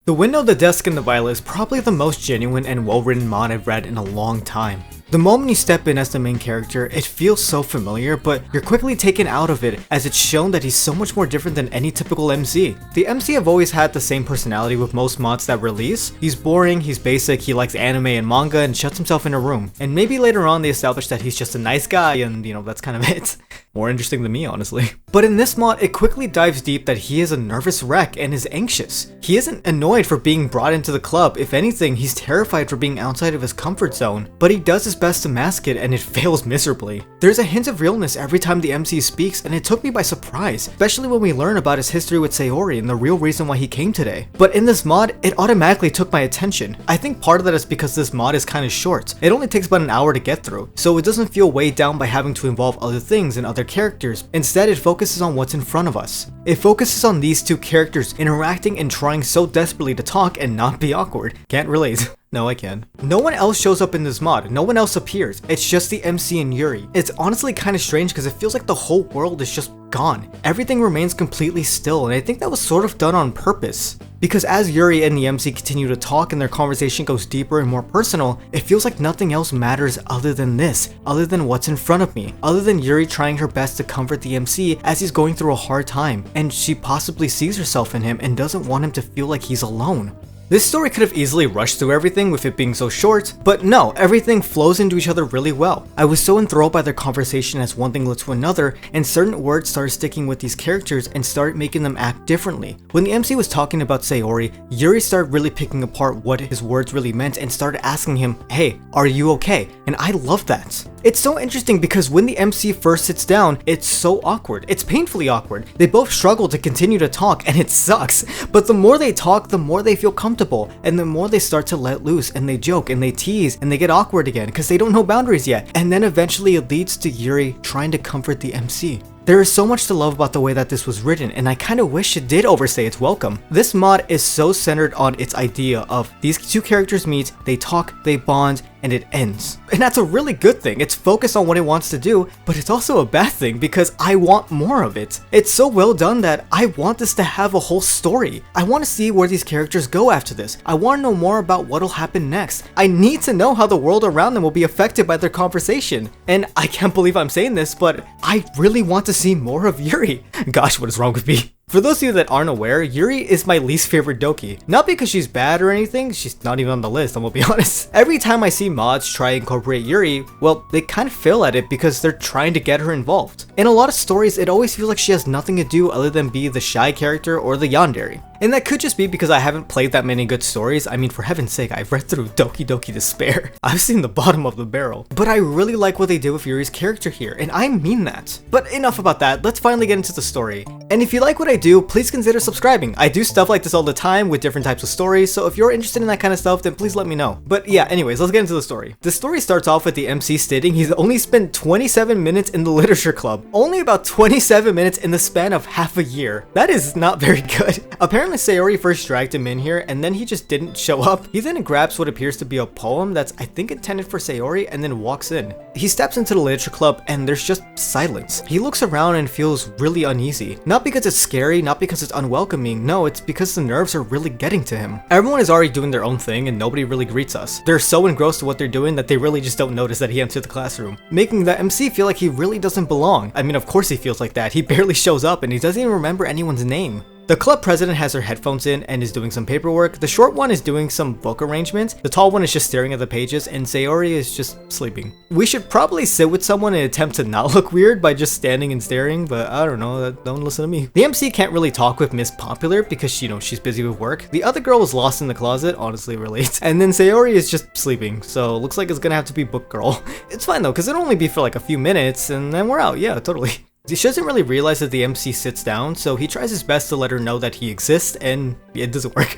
The window, the desk, and the violet is probably the most genuine and well-written mod I've read in a long time. The moment you step in as the main character, it feels so familiar, but you're quickly taken out of it as it's shown that he's so much more different than any typical MC. The MC have always had the same personality with most mods that release. He's boring, he's basic, he likes anime and manga, and shuts himself in a room. And maybe later on they establish that he's just a nice guy and, that's kind of it. More interesting than me, honestly. But in this mod, it quickly dives deep that he is a nervous wreck and is anxious. He isn't annoyed for being brought into the club. If anything, he's terrified for being outside of his comfort zone. But he does his best to mask it, and it fails miserably. There's a hint of realness every time the MC speaks, and it took me by surprise, especially when we learn about his history with Sayori and the real reason why he came today. But in this mod, it automatically took my attention. I think part of that is because this mod is kind of short. It only takes about an hour to get through, so it doesn't feel weighed down by having to involve other things and other characters. Instead, it focuses on what's in front of us. It focuses on these two characters interacting and trying so desperately to talk and not be awkward. Can't relate. No, I can. No one else shows up in this mod. No one else appears. It's just the MC and Yuri. It's honestly kind of strange because it feels like the whole world is just gone. Everything remains completely still, and I think that was sort of done on purpose. Because as Yuri and the MC continue to talk and their conversation goes deeper and more personal, it feels like nothing else matters other than this, other than what's in front of me, other than Yuri trying her best to comfort the MC as he's going through a hard time, and she possibly sees herself in him and doesn't want him to feel like he's alone. This story could have easily rushed through everything with it being so short, but no, everything flows into each other really well. I was so enthralled by their conversation as one thing led to another, and certain words started sticking with these characters and started making them act differently. When the MC was talking about Sayori, Yuri started really picking apart what his words really meant and started asking him, "Hey, are you okay?" And I love that. It's so interesting because when the MC first sits down, it's so awkward. It's painfully awkward. They both struggle to continue to talk, and it sucks. But the more they talk, the more they feel comfortable, and the more they start to let loose, and they joke, and they tease, and they get awkward again because they don't know boundaries yet. And then eventually it leads to Yuri trying to comfort the MC. There is so much to love about the way that this was written, and I kind of wish it did overstay its welcome. This mod is so centered on its idea of these two characters meet, they talk, they bond, and it ends. And that's a really good thing. It's focused on what it wants to do, but it's also a bad thing because I want more of it. It's so well done that I want this to have a whole story. I want to see where these characters go after this. I want to know more about what'll happen next. I need to know how the world around them will be affected by their conversation. And I can't believe I'm saying this, but I really want to see more of Yuri. Gosh, what is wrong with me? For those of you that aren't aware, Yuri is my least favorite Doki. Not because she's bad or anything, she's not even on the list, I'm gonna be honest. Every time I see mods try and incorporate Yuri, well, they kind of fail at it because they're trying to get her involved. In a lot of stories, it always feels like she has nothing to do other than be the shy character or the yandere. And that could just be because I haven't played that many good stories. I mean, for heaven's sake, I've read through Doki Doki Despair. I've seen the bottom of the barrel. But I really like what they did with Yuri's character here, and I mean that. But enough about that, let's finally get into the story. And if you like what I do, please consider subscribing. I do stuff like this all the time with different types of stories, so if you're interested in that kind of stuff, then please let me know. But yeah, anyways, let's get into the story. The story starts off with the MC stating he's only spent 27 minutes in the literature club. Only about 27 minutes in the span of half a year. That is not very good. Apparently Sayori first dragged him in here, and then he just didn't show up. He then grabs what appears to be a poem that's I think intended for Sayori and then walks in. He steps into the literature club and there's just silence. He looks around and feels really uneasy. Not because it's scary, not because it's unwelcoming, no, it's because the nerves are really getting to him. Everyone is already doing their own thing and nobody really greets us. They're so engrossed in what they're doing that they really just don't notice that he entered the classroom, making the MC feel like he really doesn't belong. I mean, of course he feels like that. He barely shows up and he doesn't even remember anyone's name. The club president has her headphones in and is doing some paperwork. The short one is doing some book arrangement. The tall one is just staring at the pages, and Sayori is just sleeping. We should probably sit with someone and attempt to not look weird by just standing and staring, but I don't know, don't listen to me. The MC can't really talk with Miss Popular because, she's busy with work. The other girl was lost in the closet, honestly relates. And then Sayori is just sleeping, so looks like it's gonna have to be book girl. It's fine though, because it'll only be for like a few minutes, and then we're out, yeah, totally. She doesn't really realize that the MC sits down, so he tries his best to let her know that he exists, and it doesn't work.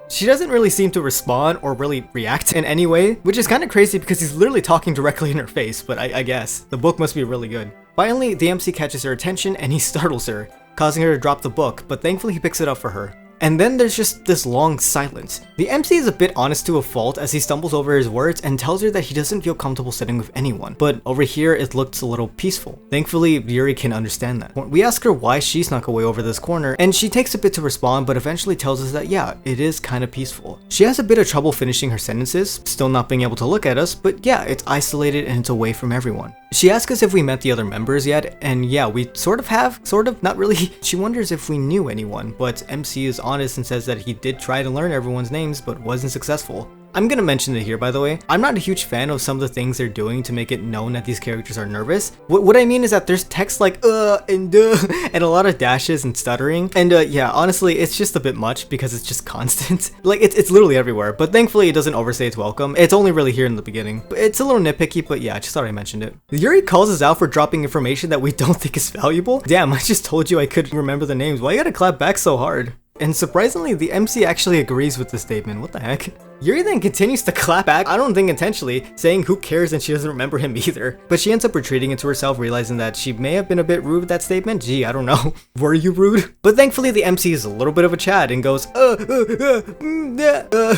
She doesn't really seem to respond or really react in any way, which is kind of crazy because he's literally talking directly in her face, but I guess. The book must be really good. Finally, the MC catches her attention and he startles her, causing her to drop the book, but thankfully he picks it up for her. And then there's just this long silence. The MC is a bit honest to a fault as he stumbles over his words and tells her that he doesn't feel comfortable sitting with anyone, but over here it looks a little peaceful. Thankfully, Yuri can understand that. We ask her why she snuck away over this corner, and she takes a bit to respond, but eventually tells us that yeah, it is kind of peaceful. She has a bit of trouble finishing her sentences, still not being able to look at us, but yeah, it's isolated and it's away from everyone. She asks us if we met the other members yet, and yeah, we sort of have, not really. She wonders if we knew anyone, but MC is honest and says that he did try to learn everyone's names, but wasn't successful. I'm gonna mention it here, by the way. I'm not a huge fan of some of the things they're doing to make it known that these characters are nervous. What I mean is that there's text like and and a lot of dashes and stuttering. And yeah, honestly, it's just a bit much because it's just constant. Like, it's literally everywhere. But thankfully, it doesn't overstay its welcome. It's only really here in the beginning. It's a little nitpicky, but yeah, I just thought I mentioned it. Yuri calls us out for dropping information that we don't think is valuable. Damn, I just told you I couldn't remember the names. Why you gotta clap back so hard? And surprisingly, the MC actually agrees with the statement. What the heck? Yuri then continues to clap back, I don't think intentionally, saying who cares and she doesn't remember him either. But she ends up retreating into herself, realizing that she may have been a bit rude with that statement. Gee, I don't know. Were you rude? But thankfully the MC is a little bit of a Chad and goes,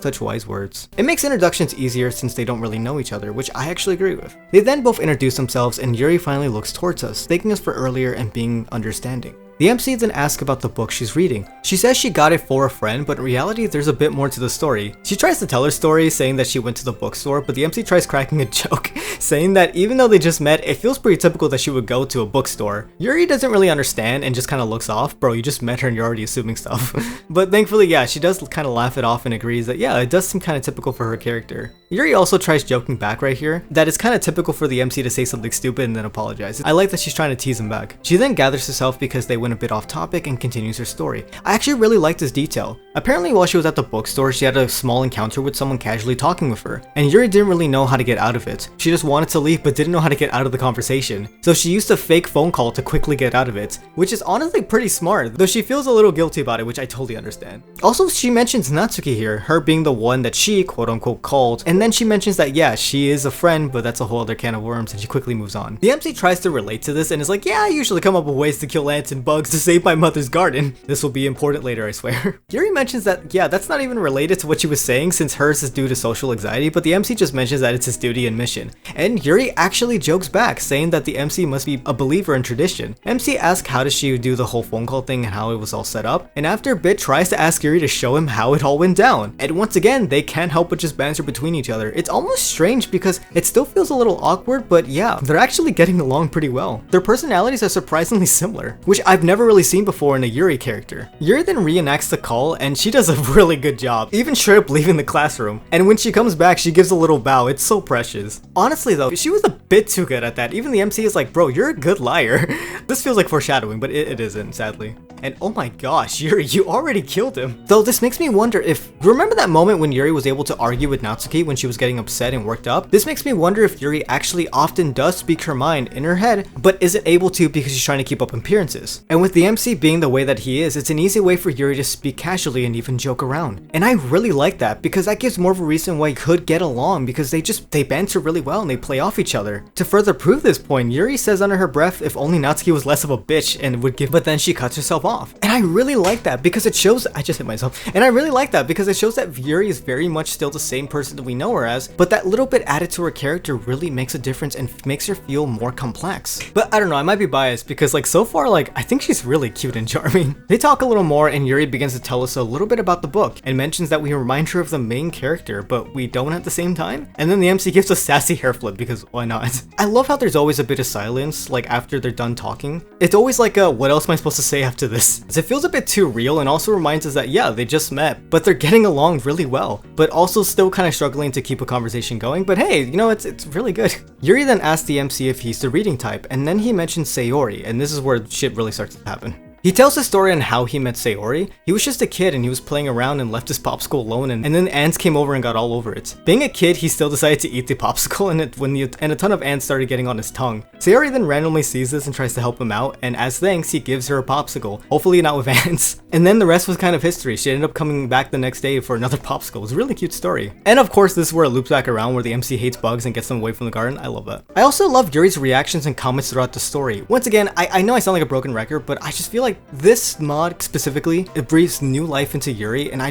such wise words. It makes introductions easier since they don't really know each other, which I actually agree with. They then both introduce themselves and Yuri finally looks towards us, thanking us for earlier and being understanding. The MC then asks about the book she's reading. She says she got it for a friend, but in reality, there's a bit more to the story. She tries to tell her story, saying that she went to the bookstore, but the MC tries cracking a joke, saying that even though they just met, it feels pretty typical that she would go to a bookstore. Yuri doesn't really understand and just kind of looks off. Bro, you just met her and you're already assuming stuff. But thankfully, yeah, she does kind of laugh it off and agrees that yeah, it does seem kind of typical for her character. Yuri also tries joking back right here, that it's kind of typical for the MC to say something stupid and then apologize. I like that she's trying to tease him back. She then gathers herself because they went a bit off topic and continues her story. I actually really like this detail. Apparently while she was at the bookstore, she had a small encounter with someone casually talking with her, and Yuri didn't really know how to get out of it. She just wanted to leave but didn't know how to get out of the conversation. So she used a fake phone call to quickly get out of it, which is honestly pretty smart, though she feels a little guilty about it, which I totally understand. Also, she mentions Natsuki here, her being the one that she quote unquote called, and then she mentions that yeah, she is a friend, but that's a whole other can of worms, and she quickly moves on. The MC tries to relate to this and is like, yeah, I usually come up with ways to kill ants and bugs to save my mother's garden. This will be important later, I swear. Yuri mentions that yeah, that's not even related to what she was saying since hers is due to social anxiety, but the MC just mentions that it's his duty and mission. And Yuri actually jokes back, saying that the MC must be a believer in tradition. MC asks how does she do the whole phone call thing and how it was all set up, and after a bit tries to ask Yuri to show him how it all went down. And once again, they can't help but just banter between each other. It's almost strange because it still feels a little awkward, but yeah, they're actually getting along pretty well. Their personalities are surprisingly similar, which I've never really seen before in a Yuri character. Yuri then reenacts the call and she does a really good job, even straight up leaving the classroom. And when she comes back, she gives a little bow. It's so precious. Honestly though, she was a bit too good at that. Even the MC is like, bro, you're a good liar. This feels like foreshadowing, but it isn't, sadly. And oh my gosh, Yuri, you already killed him. Though this makes me wonder if, remember that moment when Yuri was able to argue with Natsuki when she was getting upset and worked up? This makes me wonder if Yuri actually often does speak her mind in her head, but isn't able to because she's trying to keep up appearances. And with the MC being the way that he is, it's an easy way for Yuri to speak casually and even joke around. And I really like that because that gives more of a reason why they could get along, because they banter really well and they play off each other. To further prove this point, Yuri says under her breath if only Natsuki was less of a bitch and would give, but then she cuts herself off. And I really like that because it shows, I just hit myself, and I really like that because it shows that Yuri is very much still the same person that we know her as, but that little bit added to her character really makes a difference and makes her feel more complex. But I don't know, I might be biased because like so far, like I think she's really cute and charming. They talk a little more and Yuri begins to tell us a little bit about the book and mentions that we remind her of the main character, but we don't at the same time. And then the MC gives a sassy hair flip because why not? I love how there's always a bit of silence, like after they're done talking. It's always like what else am I supposed to say after this? It feels a bit too real and also reminds us that yeah, they just met, but they're getting along really well, but also still kind of struggling to keep a conversation going. But hey, you know, it's really good. Yuri then asks the MC if he's the reading type, and then he mentions Sayori, and this is where shit really starts to happen. He tells the story on how he met Sayori. He was just a kid and he was playing around and left his popsicle alone, and then ants came over and got all over it. Being a kid, he still decided to eat the popsicle and a ton of ants started getting on his tongue. Sayori then randomly sees this and tries to help him out, and as thanks, he gives her a popsicle, hopefully not with ants. And then the rest was kind of history. She ended up coming back the next day for another popsicle. It was a really cute story. And of course, this is where it loops back around where the MC hates bugs and gets them away from the garden. I love that. I also love Yuri's reactions and comments throughout the story. Once again, I know I sound like a broken record, but I just feel like like this mod specifically, it breathes new life into Yuri, and I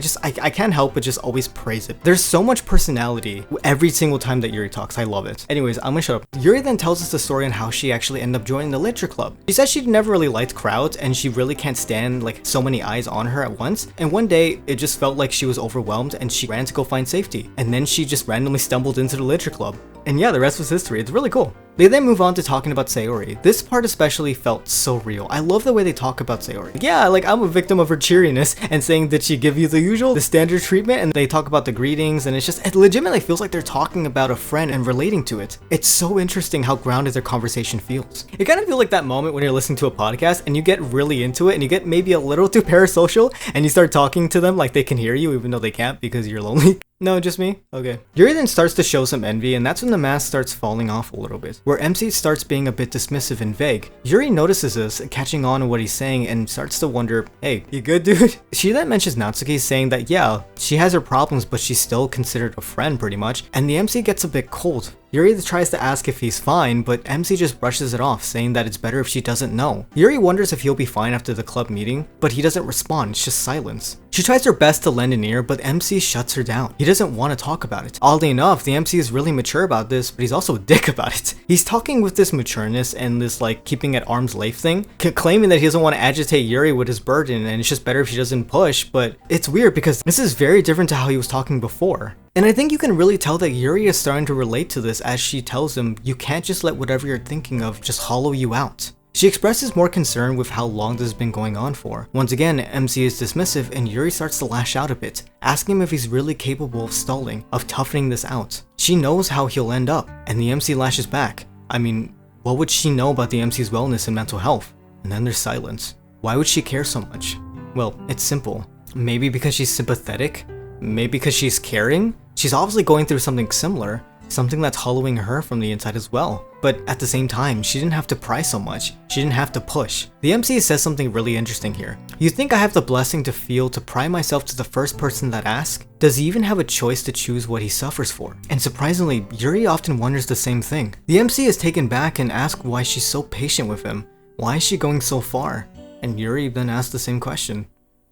can't help but just always praise it. There's so much personality every single time that Yuri talks. I love it. Anyways, I'm gonna shut up. Yuri then tells us the story on how she actually ended up joining the literature club. She says she never really liked crowds, and she really can't stand like so many eyes on her at once. And one day, it just felt like she was overwhelmed, and she ran to go find safety. And then she just randomly stumbled into the literature club. And yeah, the rest was history. It's really cool. They then move on to talking about Sayori. This part especially felt so real. I love the way they talk about Sayori. Yeah, like I'm a victim of her cheeriness and saying, did she give you the usual, the standard treatment? And they talk about the greetings, and it legitimately feels like they're talking about a friend and relating to it. It's so interesting how grounded their conversation feels. It kind of feels like that moment when you're listening to a podcast and you get really into it and you get maybe a little too parasocial and you start talking to them like they can hear you even though they can't because you're lonely. No, just me? Okay. Yuri then starts to show some envy, and that's when the mask starts falling off a little bit, where MC starts being a bit dismissive and vague. Yuri notices this, catching on to what he's saying, and starts to wonder, hey, you good, dude? She then mentions Natsuki, saying that yeah, she has her problems, but she's still considered a friend pretty much, and the MC gets a bit cold. Yuri tries to ask if he's fine, but MC just brushes it off, saying that it's better if she doesn't know. Yuri wonders if he'll be fine after the club meeting, but he doesn't respond, it's just silence. She tries her best to lend an ear, but MC shuts her down. He doesn't want to talk about it. Oddly enough, the MC is really mature about this, but he's also a dick about it. He's talking with this matureness and this like keeping at arm's length thing, claiming that he doesn't want to agitate Yuri with his burden and it's just better if she doesn't push, but it's weird because this is very different to how he was talking before. And I think you can really tell that Yuri is starting to relate to this as she tells him, you can't just let whatever you're thinking of just hollow you out. She expresses more concern with how long this has been going on for. Once again, MC is dismissive and Yuri starts to lash out a bit, asking him if he's really capable of stalling, of toughening this out. She knows how he'll end up, and the MC lashes back. I mean, what would she know about the MC's wellness and mental health? And then there's silence. Why would she care so much? Well, it's simple. Maybe because she's sympathetic? Maybe because she's caring? She's obviously going through something similar, something that's hollowing her from the inside as well. But at the same time, she didn't have to pry so much. She didn't have to push. The MC says something really interesting here. You think I have the blessing to feel to pry myself to the first person that asks? Does he even have a choice to choose what he suffers for? And surprisingly, Yuri often wonders the same thing. The MC is taken back and asks why she's so patient with him. Why is she going so far? And Yuri then asks the same question.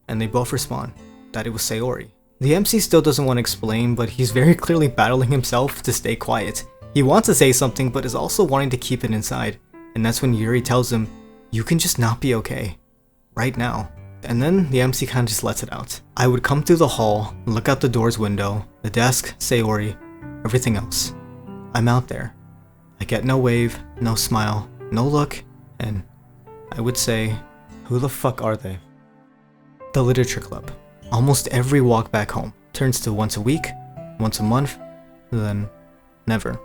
And they both respond that it was Sayori. The MC still doesn't want to explain, but he's very clearly battling himself to stay quiet. He wants to say something, but is also wanting to keep it inside. And that's when Yuri tells him, you can just not be okay. Right now. And then the MC kind of just lets it out. I would come through the hall, look out the door's window, the desk, Sayori, everything else. I'm out there. I get no wave, no smile, no look, and I would say, who the fuck are they? The literature club. Almost every walk back home turns to once a week, once a month, then never.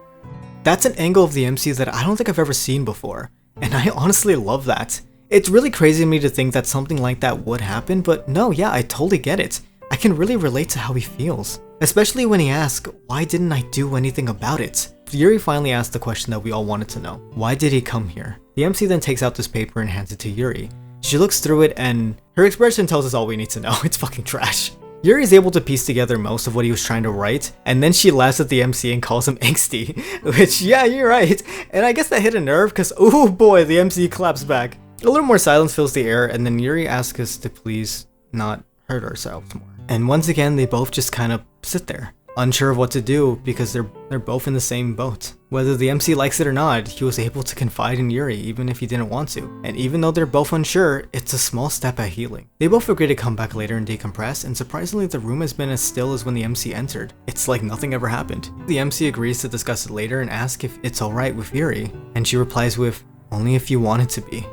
That's an angle of the MC that I don't think I've ever seen before, and I honestly love that. It's really crazy to me to think that something like that would happen, but no, yeah, I totally get it. I can really relate to how he feels, especially when he asks, why didn't I do anything about it? Yuri finally asks the question that we all wanted to know. Why did he come here? The MC then takes out this paper and hands it to Yuri. She looks through it and her expression tells us all we need to know. It's fucking trash. Yuri is able to piece together most of what he was trying to write, and then she laughs at the MC and calls him angsty, which, yeah, you're right. And I guess that hit a nerve because, oh boy, the MC claps back. A little more silence fills the air, and then Yuri asks us to please not hurt ourselves more. And once again, they both just kind of sit there, unsure of what to do because they're both in the same boat. Whether the MC likes it or not, he was able to confide in Yuri even if he didn't want to. And even though they're both unsure, it's a small step at healing. They both agree to come back later and decompress, and surprisingly the room has been as still as when the MC entered. It's like nothing ever happened. The MC agrees to discuss it later and asks if it's alright with Yuri, and she replies with, only if you want it to be.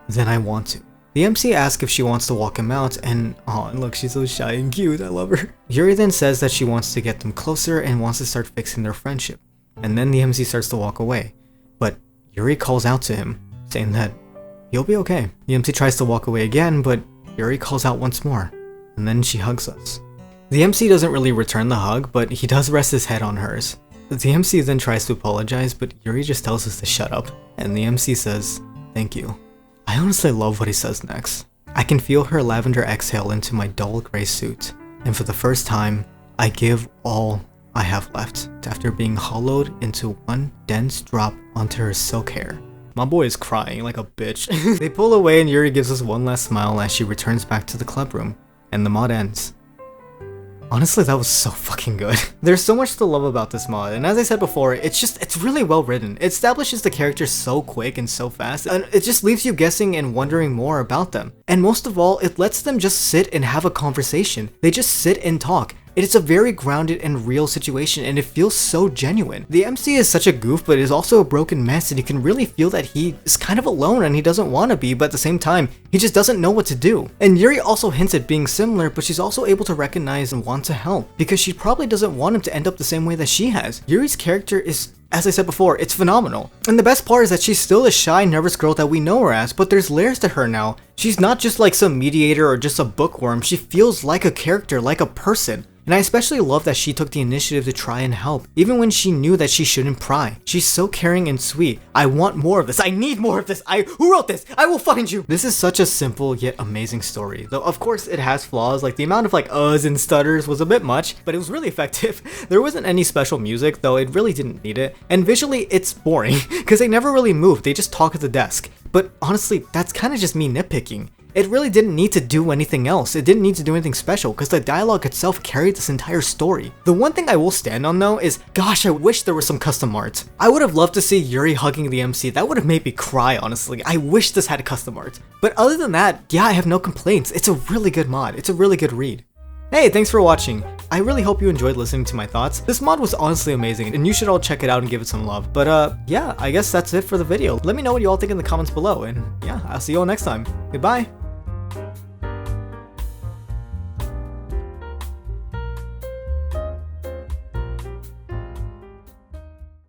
Then I want to. The MC asks if she wants to walk him out, and oh look, she's so shy and cute, I love her. Yuri then says that she wants to get them closer and wants to start fixing their friendship. And then the MC starts to walk away. But Yuri calls out to him, saying that you'll be okay. The MC tries to walk away again, but Yuri calls out once more, and then she hugs us. The MC doesn't really return the hug, but he does rest his head on hers. The MC then tries to apologize, but Yuri just tells us to shut up, and the MC says, thank you. I honestly love what he says next. I can feel her lavender exhale into my dull gray suit, and for the first time, I give all I have left after being hollowed into one dense drop onto her silk hair. My boy is crying like a bitch. They pull away and Yuri gives us one last smile as she returns back to the club room, and the mod ends. Honestly, that was so fucking good. There's so much to love about this mod, and as I said before, it's really well written. It establishes the characters so quick and so fast, and it just leaves you guessing and wondering more about them. And most of all, it lets them just sit and have a conversation. They just sit and talk. It is a very grounded and real situation, and it feels so genuine. The MC is such a goof, but is also a broken mess, and you can really feel that he is kind of alone and he doesn't want to be, but at the same time, he just doesn't know what to do. And Yuri also hints at being similar, but she's also able to recognize and want to help, because she probably doesn't want him to end up the same way that she has. Yuri's character is, as I said before, it's phenomenal. And the best part is that she's still a shy, nervous girl that we know her as, but there's layers to her now. She's not just like some mediator or just a bookworm, she feels like a character, like a person. And I especially love that she took the initiative to try and help, even when she knew that she shouldn't pry. She's so caring and sweet. I want more of this. I need more of this. Who wrote this? I will find you. This is such a simple yet amazing story. Though of course it has flaws, like the amount of like uhs and stutters was a bit much, but it was really effective. There wasn't any special music, though it really didn't need it. And visually it's boring, because they never really move, they just talk at the desk. But honestly, that's kind of just me nitpicking. It really didn't need to do anything else. It didn't need to do anything special because the dialogue itself carried this entire story. The one thing I will stand on though is, gosh, I wish there was some custom art. I would have loved to see Yuri hugging the MC. That would have made me cry, honestly. I wish this had custom art. But other than that, yeah, I have no complaints. It's a really good mod. It's a really good read. Hey, thanks for watching. I really hope you enjoyed listening to my thoughts. This mod was honestly amazing, and you should all check it out and give it some love. But yeah, I guess that's it for the video. Let me know what you all think in the comments below, and yeah, I'll see you all next time. Goodbye.